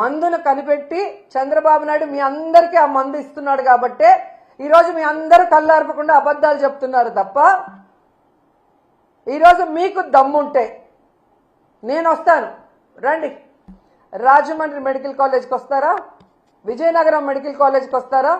మందును కనిపెట్టి చంద్రబాబు నాయుడు మీ అందరికీ ఆ మందు ఇస్తున్నాడు కాబట్టే ఈరోజు మీ అందరూ కళ్ళార్పకుండా అబద్ధాలు చెప్తున్నారు తప్ప ఈరోజు మీకు దమ్ముంటే నేను వస్తాను, రండి. రాజమండ్రి మెడికల్ కాలేజ్కి వస్తారా? విజయనగరం మెడికల్ కాలేజ్కి వస్తారా?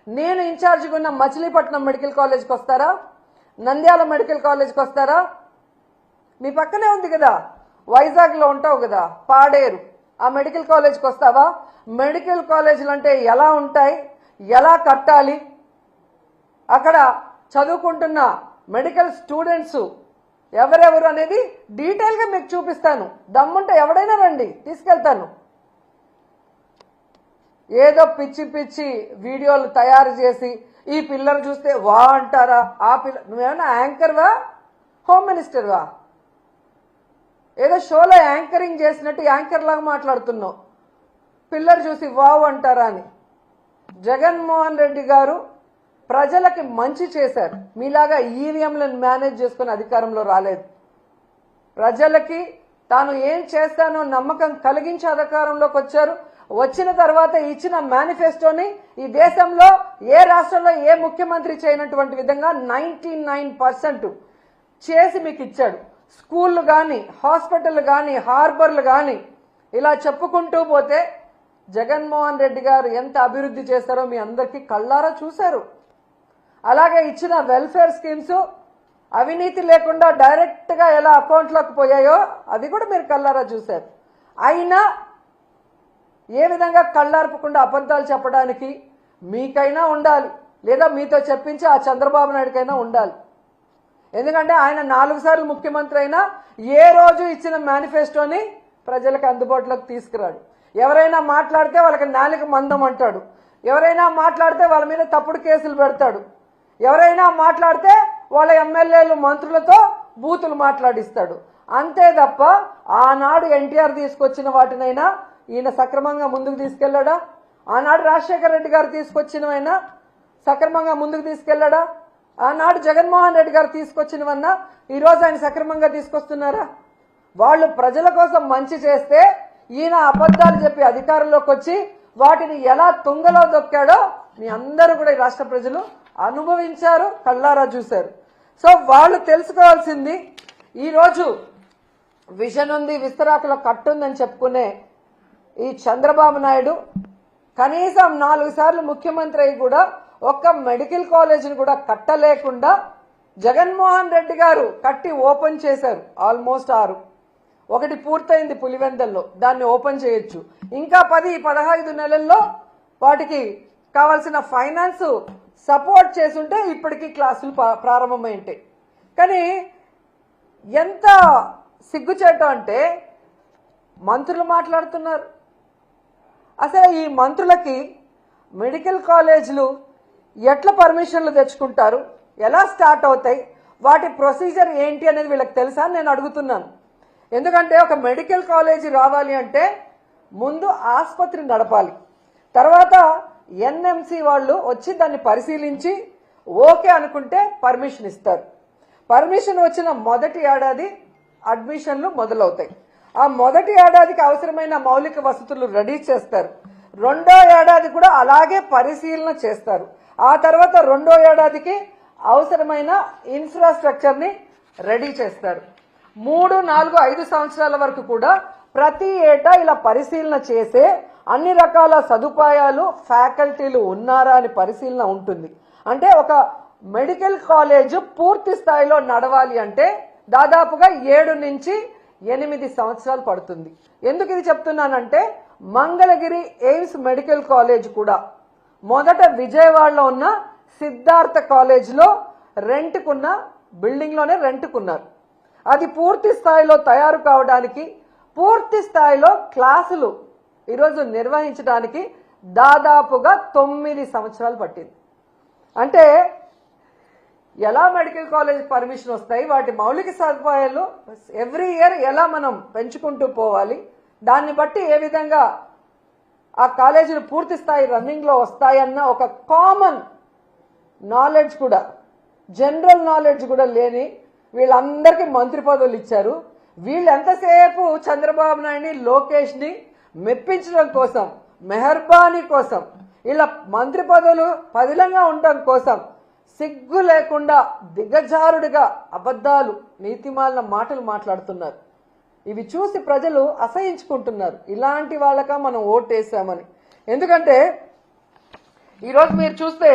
నేను ఇన్ఛార్జిగా ఉన్న మచిలీపట్నం మెడికల్ కాలేజ్కి వస్తారా? నంద్యాల మెడికల్ కాలేజ్కి వస్తారా? మీ పక్కనే ఉంది కదా, వైజాగ్లో ఉంటావు కదా, పాడేరు, ఆ మెడికల్ కాలేజ్కి వస్తావా? మెడికల్ కాలేజీలు అంటే ఎలా ఉంటాయి, ఎలా కట్టాలి, అక్కడ చదువుకుంటున్న మెడికల్ స్టూడెంట్స్ ఎవరెవరు అనేది డీటెయిల్గా మీకు చూపిస్తాను. దమ్ముంటే ఎవడైనా రండి, తీసుకెళ్తాను. ఏదో పిచ్చి పిచ్చి వీడియోలు తయారు చేసి ఈ పిల్లలు చూస్తే వా అంటారా? ఆ పిల్ల నువ్వేమన్నా యాంకర్వా, హోమ్ మినిస్టర్వా? ఏదో షోలో యాంకరింగ్ చేసినట్టు యాంకర్ లాగా మాట్లాడుతున్నావు. పిల్లలు చూసి వావ్ అంటారా అని. జగన్మోహన్ రెడ్డి గారు ప్రజలకి మంచి చేశారు. మీలాగా ఈవీఎంలను మేనేజ్ చేసుకుని అధికారంలో రాలేదు. ప్రజలకి తాను ఏం చేస్తానో నమ్మకం కలిగించి అధికారంలోకి వచ్చారు. వచ్చిన తర్వాత ఇచ్చిన మేనిఫెస్టోని ఈ దేశంలో ఏ రాష్ట్రంలో ఏ ముఖ్యమంత్రి చేయనటువంటి విధంగా 99% చేసి మీకు ఇచ్చాడు. స్కూళ్ళు కానీ, హాస్పిటల్ కానీ, హార్బర్లు కానీ, ఇలా చెప్పుకుంటూ పోతే జగన్మోహన్ రెడ్డి గారు ఎంత అభివృద్ధి చేశారో మీ అందరికీ కళ్ళారా చూశారు. అలాగే ఇచ్చిన వెల్ఫేర్ స్కీమ్స్ అవినీతి లేకుండా డైరెక్ట్గా ఎలా అకౌంట్లోకి పోయాయో అది కూడా మీరు కళ్ళారా చూశారు. అయినా ఏ విధంగా కళ్ళార్పకుండా అబద్ధాలు చెప్పడానికి మీకైనా ఉండాలి, లేదా మీతో చెప్పించి ఆ చంద్రబాబు నాయుడుకైనా ఉండాలి. ఎందుకంటే ఆయన 4 సార్లు ముఖ్యమంత్రి అయినా ఏ రోజు ఇచ్చిన మేనిఫెస్టోని ప్రజలకు అందుబాటులోకి తీసుకురాడు. ఎవరైనా మాట్లాడితే వాళ్ళకి నాలుక మందం అంటాడు. ఎవరైనా మాట్లాడితే వాళ్ళ మీద తప్పుడు కేసులు పెడతాడు. ఎవరైనా మాట్లాడితే వాళ్ళ ఎమ్మెల్యేలు మంత్రులతో బూతులు మాట్లాడిస్తాడు. అంతే తప్ప ఆనాడు ఎన్టీఆర్ తీసుకొచ్చిన వాటినైనా ఈయన సక్రమంగా ముందుకు తీసుకెళ్లాడా? ఆనాడు రాజశేఖర రెడ్డి గారు తీసుకొచ్చినవైనా సక్రమంగా ముందుకు తీసుకెళ్లాడా? ఆనాడు జగన్మోహన్ రెడ్డి గారు తీసుకొచ్చినవన్నా ఈరోజు ఆయన సక్రమంగా తీసుకొస్తున్నారా? వాళ్ళు ప్రజల కోసం మంచి చేస్తే ఈయన అబద్ధాలు చెప్పి అధికారంలోకి వచ్చి వాటిని ఎలా తుంగలో దొక్కాడో మీ అందరూ కూడా ఈ రాష్ట్ర ప్రజలు అనుభవించారు, కళ్ళారా చూశారు. సో వాళ్ళు తెలుసుకోవాల్సింది, ఈరోజు విజన్ ఉంది, విస్తరాకులో కట్టుందని చెప్పుకునే ఈ చంద్రబాబు నాయుడు కనీసం 4 సార్లు ముఖ్యమంత్రి అయి కూడా ఒక్క మెడికల్ కాలేజీని కూడా కట్టలేకుండా జగన్మోహన్ రెడ్డి గారు కట్టి ఓపెన్ చేశారు. ఆల్మోస్ట్ 6, ఒకటి పూర్తయింది పులివెందల్లో, దాన్ని ఓపెన్ చేయొచ్చు. ఇంకా 10-15 నెలల్లో వాటికి కావాల్సిన ఫైనాన్స్ సపోర్ట్ చేసుంటే ఇప్పటికీ క్లాసులు ప్రారంభమై ఉంటాయి. కానీ ఎంత సిగ్గుచేట అంటే మంత్రులు మాట్లాడుతున్నారు. అసలు ఈ మంత్రులకి మెడికల్ కాలేజీలు ఎట్లా పర్మిషన్లు తెచ్చుకుంటారు, ఎలా స్టార్ట్ అవుతాయి, వాటి ప్రొసీజర్ ఏంటి అనేది వీళ్ళకి తెలుసా నేను అడుగుతున్నాను. ఎందుకంటే ఒక మెడికల్ కాలేజీ రావాలి అంటే ముందు ఆసుపత్రి నడపాలి, తర్వాత ఎన్ఎంసి వాళ్ళు వచ్చి దాన్ని పరిశీలించి ఓకే అనుకుంటే పర్మిషన్ ఇస్తారు. పర్మిషన్ వచ్చిన మొదటి ఏడాది అడ్మిషన్లు మొదలవుతాయి. ఆ మొదటి ఏడాదికి అవసరమైన మౌలిక వసతులు రెడీ చేస్తారు. రెండో ఏడాది కూడా అలాగే పరిశీలన చేస్తారు. ఆ తర్వాత రెండో ఏడాదికి అవసరమైన ఇన్ఫ్రాస్ట్రక్చర్ని రెడీ చేస్తారు. 3, 4, 5 సంవత్సరాల వరకు కూడా ప్రతి ఏటా ఇలా పరిశీలన చేసే అన్ని రకాల సదుపాయాలు, ఫ్యాకల్టీలు ఉన్నారా అని పరిశీలన ఉంటుంది. అంటే ఒక మెడికల్ కాలేజ్ పూర్తి స్థాయిలో నడవాలి అంటే దాదాపుగా 7 నుంచి 8 సంవత్సరాలు పడుతుంది. ఎందుకు ఇది చెప్తున్నానంటే మంగళగిరి ఎయిమ్స్ మెడికల్ కాలేజ్ కూడా మొదట విజయవాడలో ఉన్న సిద్ధార్థ కాలేజ్లో రెంట్కున్న బిల్డింగ్లోనే రెంట్కున్నారు. అది పూర్తి స్థాయిలో తయారు కావడానికి, పూర్తి స్థాయిలో క్లాసులు ఈరోజు నిర్వహించడానికి దాదాపుగా 9 సంవత్సరాలు పట్టింది. అంటే ఎలా మెడికల్ కాలేజ్ పర్మిషన్ వస్తాయి, వాటి మౌలిక సదుపాయాలు ఎవ్రీ ఇయర్ ఎలా మనం పెంచుకుంటూ పోవాలి, దాన్ని బట్టి ఏ విధంగా ఆ కాలేజీలు పూర్తి స్థాయి రన్నింగ్లో వస్తాయన్న ఒక కామన్ నాలెడ్జ్ కూడా, జనరల్ నాలెడ్జ్ కూడా లేని వీళ్ళందరికీ మంత్రి పదవులు ఇచ్చారు. వీళ్ళు ఎంతసేపు చంద్రబాబు నాయుడిని, లోకేష్ని మెప్పించడం కోసం, మెహర్బానీ కోసం, ఇలా మంత్రి పదవులు పదిలంగా ఉండడం కోసం సిగ్గు లేకుండా దిగజారుడిగా అబద్ధాలు, నీతిమాలిన మాటలు మాట్లాడుతున్నారు. ఇవి చూసి ప్రజలు అసహించుకుంటున్నారు. ఇలాంటి వాళ్ళక మనం ఓటేసామని. ఎందుకంటే ఈరోజు మీరు చూస్తే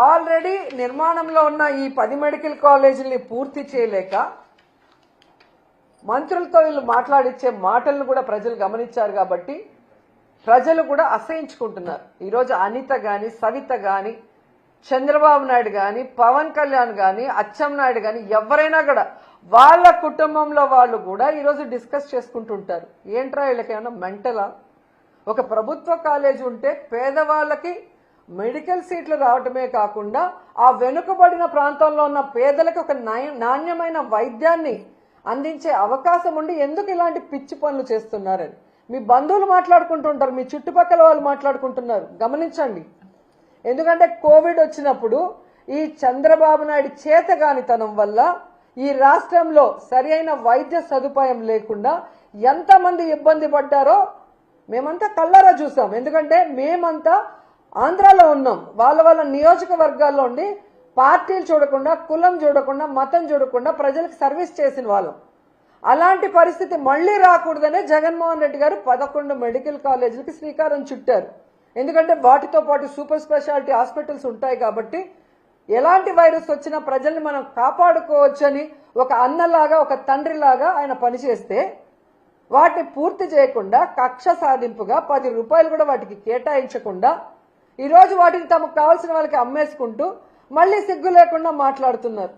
ఆల్రెడీ నిర్మాణంలో ఉన్న ఈ 10 మెడికల్ కాలేజీలని పూర్తి చేయలేక మంత్రులతో వీళ్ళు మాట్లాడిచ్చే మాటలను కూడా ప్రజలు గమనించారు. కాబట్టి ప్రజలు కూడా అసహించుకుంటున్నారు. ఈరోజు అనిత గాని, సవిత గాని, చంద్రబాబు నాయుడు గాని, పవన్ కళ్యాణ్ గాని, అచ్చెన్నాయుడు గాని ఎవరైనా కూడా వాళ్ళ కుటుంబంలో వాళ్ళు కూడా ఈరోజు డిస్కస్ చేసుకుంటుంటారు. ఏంట్రా వీళ్ళకి ఏమన్నా మెంటలా? ఒక ప్రభుత్వ కాలేజీ ఉంటే పేదవాళ్ళకి మెడికల్ సీట్లు రావటమే కాకుండా ఆ వెనుకబడిన ప్రాంతంలో ఉన్న పేదలకు ఒక నాణ్యమైన వైద్యాన్ని అందించే అవకాశం ఉండి ఎందుకు ఇలాంటి పిచ్చి పనులు చేస్తున్నారని మీ బంధువులు మాట్లాడుకుంటుంటారు, మీ చుట్టుపక్కల వాళ్ళు మాట్లాడుకుంటున్నారు. గమనించండి. ఎందుకంటే కోవిడ్ వచ్చినప్పుడు ఈ చంద్రబాబు నాయుడు చేతగానితనం వల్ల ఈ రాష్ట్రంలో సరైన వైద్య సదుపాయం లేకుండా ఎంతమంది ఇబ్బంది పడ్డారో మేమంతా కళ్ళారా చూసాం. ఎందుకంటే మేమంతా ఆంధ్రాలో ఉన్నాం. వాళ్ళ నియోజకవర్గాల్లో ఉండి పార్టీలు చూడకుండా, కులం చూడకుండా, మతం చూడకుండా ప్రజలకు సర్వీస్ చేసిన వాళ్ళం. అలాంటి పరిస్థితి మళ్లీ రాకూడదనే జగన్మోహన్ రెడ్డి గారు 11 మెడికల్ కాలేజీలకి శ్రీకారం చుట్టారు. ఎందుకంటే వాటితో పాటు సూపర్ స్పెషాలిటీ హాస్పిటల్స్ ఉంటాయి కాబట్టి ఎలాంటి వైరస్ వచ్చినా ప్రజల్ని మనం కాపాడుకోవచ్చని ఒక అన్నలాగా, ఒక తండ్రిలాగా ఆయన పనిచేస్తే వాటిని పూర్తి చేయకుండా కక్ష సాధింపుగా 10 రూపాయలు కూడా వాటికి కేటాయించకుండా ఈరోజు వాటిని తమకు కావాల్సిన వాళ్ళకి అమ్మేసుకుంటూ మళ్ళీ సిగ్గు లేకుండా మాట్లాడుతున్నారు.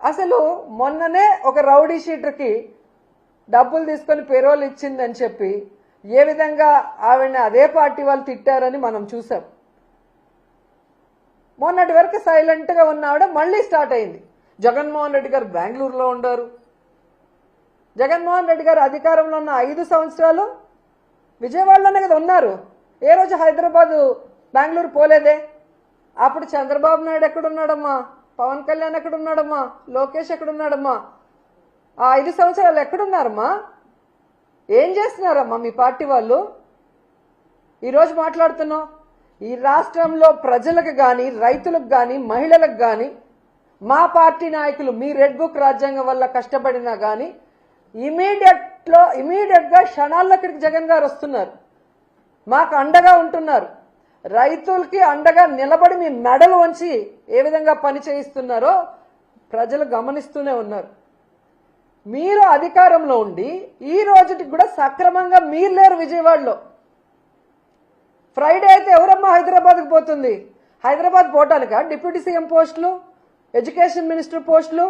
అసలు మొన్ననే ఒక రౌడీ షీటర్కి డబ్బులు తీసుకొని పెరోల్ ఇచ్చిందని చెప్పి ఏ విధంగా ఆవిడని అదే పార్టీ వాళ్ళు తిట్టారని మనం చూసాం. మొన్నటి వరకు సైలెంట్గా ఉన్న ఆవిడ మళ్ళీ స్టార్ట్ అయింది. జగన్మోహన్ రెడ్డి గారు బెంగళూరులో ఉండారు. జగన్మోహన్ రెడ్డి గారు అధికారంలో ఉన్న 5 సంవత్సరాలు విజయవాడలోనే కదా ఉన్నారు. ఏ రోజు హైదరాబాదు, బెంగళూరు పోలేదే. అప్పుడు చంద్రబాబు నాయుడు ఎక్కడున్నాడమ్మా? పవన్ కళ్యాణ్ ఎక్కడున్నాడమ్మా? లోకేష్ ఎక్కడున్నాడమ్మా? ఆ 5 సంవత్సరాలు ఎక్కడున్నారమ్మా? ఏం చేస్తున్నారమ్మా మీ పార్టీ వాళ్ళు? ఈరోజు మాట్లాడుతున్నాం. ఈ రాష్ట్రంలో ప్రజలకు కానీ, రైతులకు కానీ, మహిళలకు కానీ మా పార్టీ నాయకులు మీ రెడ్ బుక్ రాజ్యాంగం వల్ల కష్టపడినా కానీ ఇమీడియట్గా క్షణాల్లో ఇక్కడికి జగన్ గారు వస్తున్నారు. మాకు అండగా ఉంటున్నారు. రైతులకి అండగా నిలబడి మీ మెడలు వంచి ఏ విధంగా పని చేయిస్తున్నారో ప్రజలు గమనిస్తూనే ఉన్నారు. మీరు అధికారంలో ఉండి ఈ రోజుకి కూడా సక్రమంగా మీరు లేరు విజయవాడలో. ఫ్రైడే అయితే ఎవరమ్మా హైదరాబాద్కి పోతుంది? హైదరాబాద్ పోవటానికా డిప్యూటీ సీఎం పోస్టులు, ఎడ్యుకేషన్ మినిస్టర్ పోస్టులు,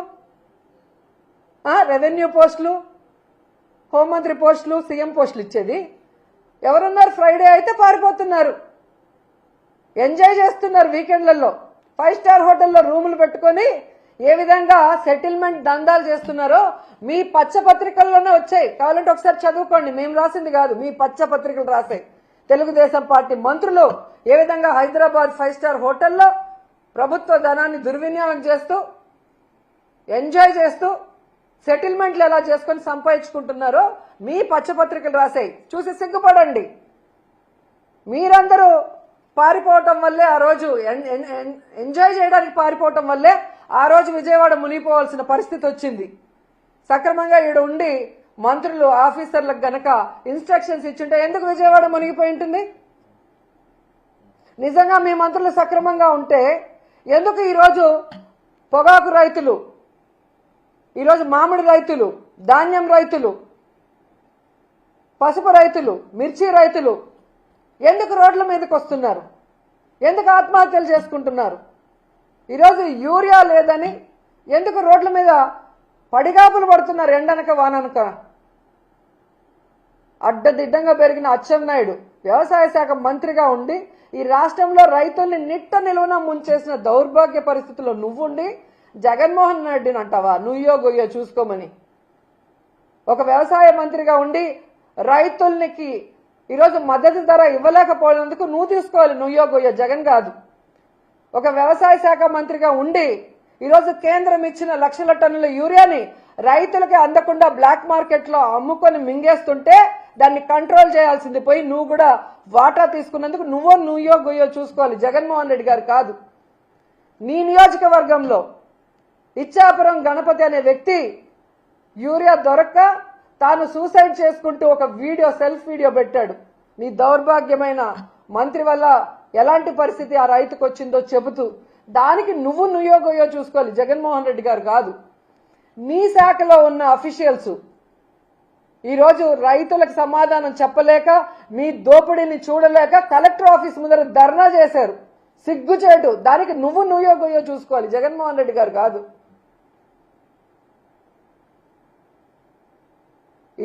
రెవెన్యూ పోస్టులు, హోంమంత్రి పోస్టులు, సీఎం పోస్టులు ఇచ్చేది? ఎవరున్నారు? ఫ్రైడే అయితే పారిపోతున్నారు, ఎంజాయ్ చేస్తున్నారు. వీకెండ్లలో 5 స్టార్ హోటల్లో రూములు పెట్టుకొని ఏ విధంగా సెటిల్మెంట్ దందాలు చేస్తున్నారో మీ పచ్చపత్రికల్లోనే వచ్చాయి. కావాలంటే ఒకసారి చదువుకోండి. మేము రాసింది కాదు, మీ పచ్చపత్రికలు రాసాయి. తెలుగుదేశం పార్టీ మంత్రులు ఏ విధంగా హైదరాబాద్ 5 స్టార్ హోటల్లో ప్రభుత్వ ధనాన్ని దుర్వినియోగం చేస్తూ, ఎంజాయ్ చేస్తూ, సెటిల్మెంట్లు ఎలా చేసుకొని సంపాదించుకుంటున్నారో మీ పచ్చపత్రికలు రాసాయి. చూసి సిగ్గుపడండి. మీరందరూ పారిపోవటం వల్లే ఆ రోజు ఎంజాయ్ చేయడానికి పారిపోవటం వల్లే ఆ రోజు విజయవాడ మునిగిపోవాల్సిన పరిస్థితి వచ్చింది. సక్రమంగా ఈడ ఉండి మంత్రులు, ఆఫీసర్లకు గనక ఇన్స్ట్రక్షన్స్ ఇచ్చుంటే ఎందుకు విజయవాడ మునిగిపోయి ఉంటుంది? నిజంగా మీ మంత్రులు సక్రమంగా ఉంటే ఎందుకు ఈరోజు పొగాకు రైతులు, ఈరోజు మామిడి రైతులు, ధాన్యం రైతులు, పసుపు రైతులు, మిర్చి రైతులు ఎందుకు రోడ్ల మీదకి వస్తున్నారు? ఎందుకు ఆత్మహత్యలు చేసుకుంటున్నారు? ఈరోజు యూరియా లేదని ఎందుకు రోడ్ల మీద పడిగాపులు పడుతున్నారు? ఎండనక వాననక. అడ్డదిడ్డంగా పెరిగిన అచ్చెన్నాయుడు వ్యవసాయ శాఖ మంత్రిగా ఉండి ఈ రాష్ట్రంలో రైతుల్ని నిట్ట నిలువున ముంచేసిన దౌర్భాగ్య పరిస్థితుల్లో నువ్వుండి జగన్మోహన్ రెడ్డిని అంటావా నుయ్యో గొయ్యో చూసుకోమని? ఒక వ్యవసాయ మంత్రిగా ఉండి రైతులకి ఈరోజు మద్దతు ధర ఇవ్వలేకపోయినందుకు నువ్వు తీసుకోవాలి నుయ్యో గొయ్యో, జగన్ కాదు. ఒక వ్యవసాయ శాఖ మంత్రిగా ఉండి ఈరోజు కేంద్రం ఇచ్చిన 1,00,000 టన్నుల యూరియాని రైతులకి అందకుండా బ్లాక్ మార్కెట్లో అమ్ముకొని మింగేస్తుంటే దాన్ని కంట్రోల్ చేయాల్సింది పోయి నువ్వు కూడా వాటా తీసుకున్నందుకు నువ్వో గొయ్యో చూసుకోవాలి. జగన్మోహన్ రెడ్డి గారు కాదు. నీ నియోజకవర్గంలో ఇచ్చాపురం గణపతి అనే వ్యక్తి యూరియా దొరక్క తాను సూసైడ్ చేసుకుంటూ ఒక సెల్ఫ్ వీడియో పెట్టాడు. నీ దౌర్భాగ్యమైన మంత్రి వల్ల ఎలాంటి పరిస్థితి ఆ రైతుకు వచ్చిందో చెబుతూ దానికి నువ్వో గొయ్యో చూసుకోవాలి. జగన్మోహన్ రెడ్డి గారు కాదు. నీ శాఖలో ఉన్న అఫీషియల్స్ ఈరోజు రైతులకు సమాధానం చెప్పలేక మీ దోపిడీని చూడలేక కలెక్టర్ ఆఫీస్ ముందర ధర్నా చేశారు. సిగ్గుచేటు. దానికి నువ్వో గొయ్యో చూసుకోవాలి. జగన్మోహన్ రెడ్డి గారు కాదు.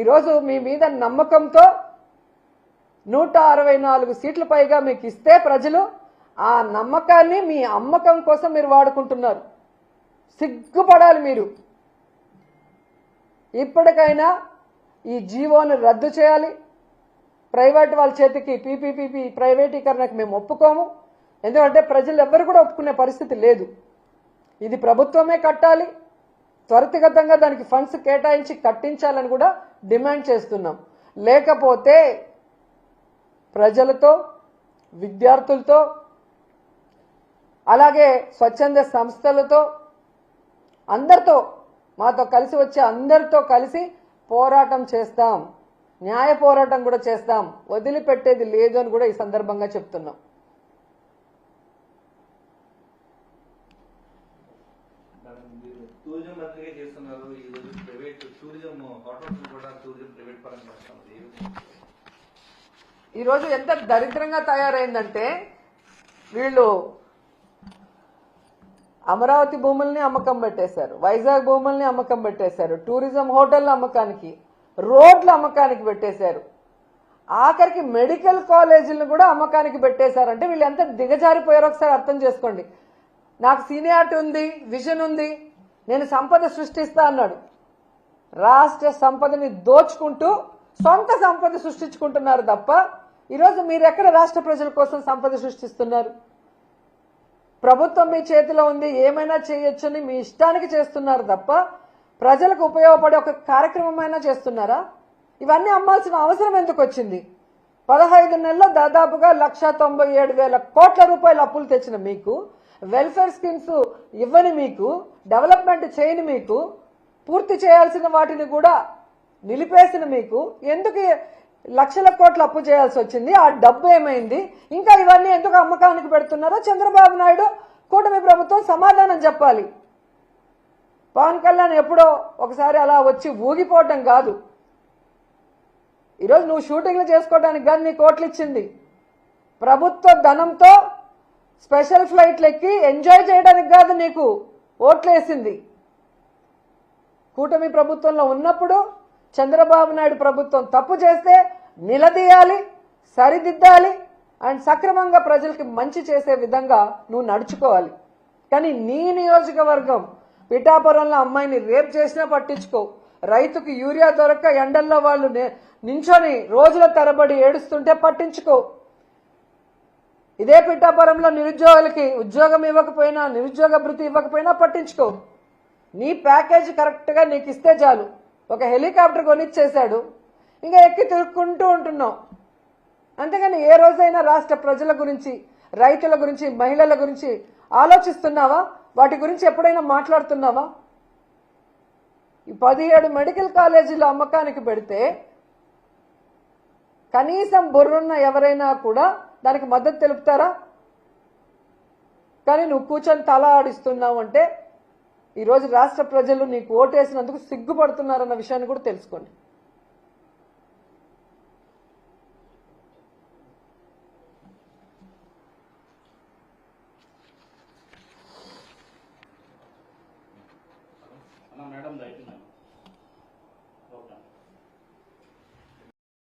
ఈరోజు మీ మీద నమ్మకంతో 164 సీట్ల పైగా మీకు ఇస్తే ప్రజలు ఆ నమ్మకాన్ని మీ అమ్మకం కోసం మీరు వాడుకుంటున్నారు. సిగ్గుపడాలి మీరు. ఇప్పటికైనా ఈ జీవోను రద్దు చేయాలి. ప్రైవేట్ వాళ్ళ చేతికి పీపీపీ ప్రైవేటీకరణకు మేము ఒప్పుకోము. ఎందుకంటే ప్రజలు ఎవ్వరు కూడా ఒప్పుకునే పరిస్థితి లేదు. ఇది ప్రభుత్వమే కట్టాలి. త్వరితగతంగా దానికి ఫండ్స్ కేటాయించి కట్టించాలని కూడా డిమాండ్ చేస్తున్నాం. లేకపోతే ప్రజలతో, విద్యార్థులతో, అలాగే స్వచ్ఛంద సంస్థలతో, అందరితో, మాతో కలిసి వచ్చే అందరితో కలిసి పోరాటం చేస్తాం. న్యాయ పోరాటం కూడా చేస్తాం. వదిలిపెట్టేది లేదు అని కూడా ఈ సందర్భంగా చెప్తున్నాం. టూరిజం మంత్రిగా చేస్తున్నారు. ఈ రోజు ప్రైవేట్ టూరిజం హోటల్స్ కూడా టూరిజం ప్రైవేట్ పరంగా వస్తుంది. ఈరోజు ఎంత దరిద్రంగా తయారైందంటే వీళ్ళు అమరావతి భూముల్ని అమ్మకం పెట్టేశారు, వైజాగ్ భూముల్ని అమ్మకం పెట్టేశారు, టూరిజం హోటళ్ల అమ్మకానికి, రోడ్ల అమ్మకానికి పెట్టేశారు, ఆఖరికి మెడికల్ కాలేజీలను కూడా అమ్మకానికి పెట్టేశారంటే వీళ్ళు ఎంత దిగజారిపోయారో ఒకసారి అర్థం చేసుకోండి. నాకు సీనియారిటీ ఉంది, విజన్ ఉంది, నేను సంపద సృష్టిస్తా అన్నాడు. రాష్ట్ర సంపదని దోచుకుంటూ సొంత సంపద సృష్టించుకుంటున్నారు తప్ప ఈరోజు మీరు ఎక్కడ రాష్ట్ర ప్రజల కోసం సంపద సృష్టిస్తున్నారు? ప్రభుత్వం మీ చేతిలో ఉంది, ఏమైనా చేయొచ్చని మీ ఇష్టానికి చేస్తున్నారు తప్ప ప్రజలకు ఉపయోగపడే ఒక కార్యక్రమమైనా చేస్తున్నారా? ఇవన్నీ అమ్మాల్సిన అవసరం ఎందుకు వచ్చింది? 15 నెలల్లో దాదాపుగా 1,97,000 కోట్ల రూపాయల అప్పులు తెచ్చిన మీకు, వెల్ఫేర్ స్కీమ్స్ ఇవ్వని మీకు, డెవలప్మెంట్ చేయని మీకు, పూర్తి చేయాల్సిన వాటిని కూడా నిలిపేసిన మీకు ఎందుకు లక్షల కోట్ల అప్పు చేయాల్సి వచ్చింది? ఆ డబ్బు ఏమైంది? ఇంకా ఇవన్నీ ఎందుకు అమ్మకానికి పెడుతున్నారో చంద్రబాబు నాయుడు, కూటమి ప్రభుత్వం సమాధానం చెప్పాలి. పవన్ కళ్యాణ్ ఎప్పుడో ఒకసారి అలా వచ్చి ఊగిపోవటం కాదు. ఈరోజు నువ్వు షూటింగ్లు చేసుకోవడానికి కాదు నీ కోట్లు ఇచ్చింది, ప్రభుత్వ ధనంతో స్పెషల్ ఫ్లైట్లు ఎక్కి ఎంజాయ్ చేయడానికి కాదు నీకు ఓట్లేసింది. కూటమి ప్రభుత్వంలో ఉన్నప్పుడు చంద్రబాబు నాయుడు ప్రభుత్వం తప్పు చేస్తే నిలదీయాలి, సరిదిద్దాలి అండ్ సక్రమంగా ప్రజలకి మంచి చేసే విధంగా నువ్వు నడుచుకోవాలి. కానీ నీ నియోజకవర్గం పిఠాపురంలో అమ్మాయిని రేప్ చేసినా పట్టించుకో, రైతుకు యూరియా దొరక్క ఎండల్లో వాళ్ళు నించొని రోజుల తరబడి ఏడుస్తుంటే పట్టించుకో, ఇదే పిఠాపురంలో నిరుద్యోగులకి ఉద్యోగం ఇవ్వకపోయినా, నిరుద్యోగ భృతి ఇవ్వకపోయినా పట్టించుకో. నీ ప్యాకేజ్ కరెక్ట్గా నీకు ఇస్తే చాలు. ఒక హెలికాప్టర్ కొనిచ్చేశాడు, ఇంకా ఎక్కి తిరుక్కుంటూ ఉంటున్నావు. అంతేగాని ఏ రోజైనా రాష్ట్ర ప్రజల గురించి, రైతుల గురించి, మహిళల గురించి ఆలోచిస్తున్నావా? వాటి గురించి ఎప్పుడైనా మాట్లాడుతున్నావా? ఈ 17 మెడికల్ కాలేజీల అమ్మకానికి పెడితే కనీసం బుర్రున్న ఎవరైనా కూడా దానికి మద్దతు తెలుపుతారా? కానీ నువ్వు కూర్చొని తల ఆడిస్తున్నావు అంటే ఈరోజు రాష్ట్ర ప్రజలు నీకు ఓటేసినందుకు సిగ్గుపడుతున్నారన్న విషయాన్ని కూడా తెలుసుకోండి.